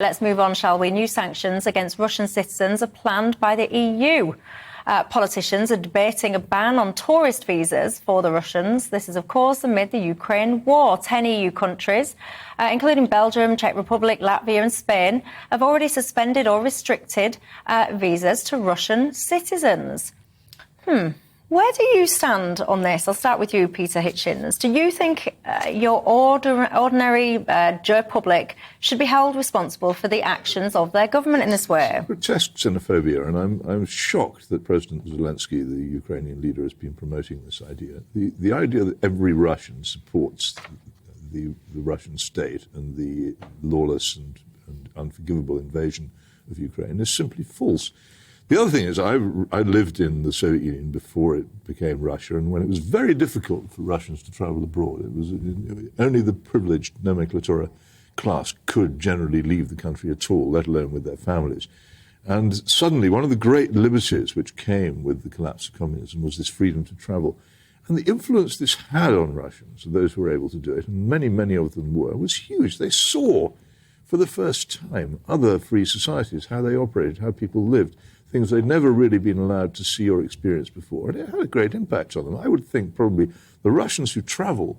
Let's move on, shall we? New sanctions against Russian citizens are planned by the EU. Politicians are debating a ban on tourist visas for the Russians. This is, of course, amid the Ukraine war. 10 EU countries, including Belgium, Czech Republic, Latvia and Spain, have already suspended or restricted visas to Russian citizens. Where do you stand on this? I'll start with you, Peter Hitchens. Do you think your ordinary public should be held responsible for the actions of their government in this way? I protest xenophobia, and I'm shocked that President Zelensky, the Ukrainian leader, has been promoting this idea. The idea that every Russian supports the Russian state and the lawless and unforgivable invasion of Ukraine is simply false. The other thing is, I lived in the Soviet Union before it became Russia, and when it was very difficult for Russians to travel abroad, it was only the privileged nomenclatura class could generally leave the country at all, let alone with their families. And suddenly, one of the great liberties which came with the collapse of communism was this freedom to travel. And the influence this had on Russians, those who were able to do it, and many, many of them were, was huge. They saw, for the first time, other free societies, how they operated, how people lived, things they'd never really been allowed to see or experience before. And it had a great impact on them. I would think probably the Russians who travel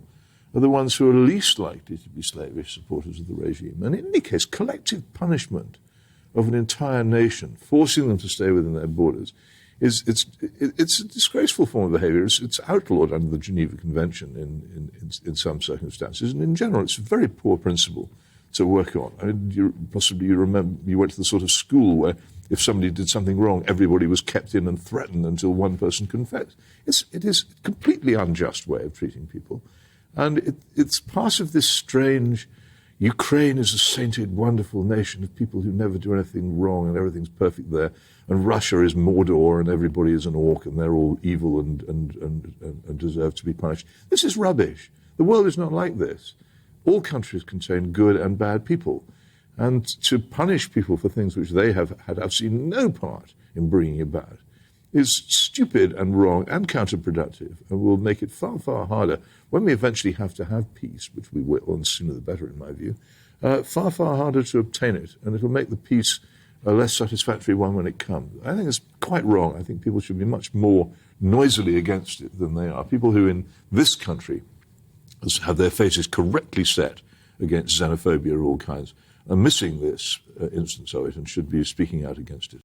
are the ones who are least likely to be slavish supporters of the regime. And in any case, collective punishment of an entire nation, forcing them to stay within their borders, it's a disgraceful form of behavior. It's outlawed under the Geneva Convention in some circumstances. And in general, it's a very poor principle to work on. I mean, you remember you went to the sort of school where if somebody did something wrong, everybody was kept in and threatened until one person confessed. It is a completely unjust way of treating people. And it's part of this strange, Ukraine is a sainted, wonderful nation of people who never do anything wrong and everything's perfect there. And Russia is Mordor and everybody is an orc and they're all evil and deserve to be punished. This is rubbish. The world is not like this. All countries contain good and bad people. And to punish people for things which they have had absolutely no part in bringing about is stupid and wrong and counterproductive and will make it far, far harder when we eventually have to have peace, which we will, and sooner the better in my view, far, far harder to obtain it. And it will make the peace a less satisfactory one when it comes. I think it's quite wrong. I think people should be much more noisily against it than they are. People who in this country have their faces correctly set against xenophobia of all kinds are missing this instance of it and should be speaking out against it.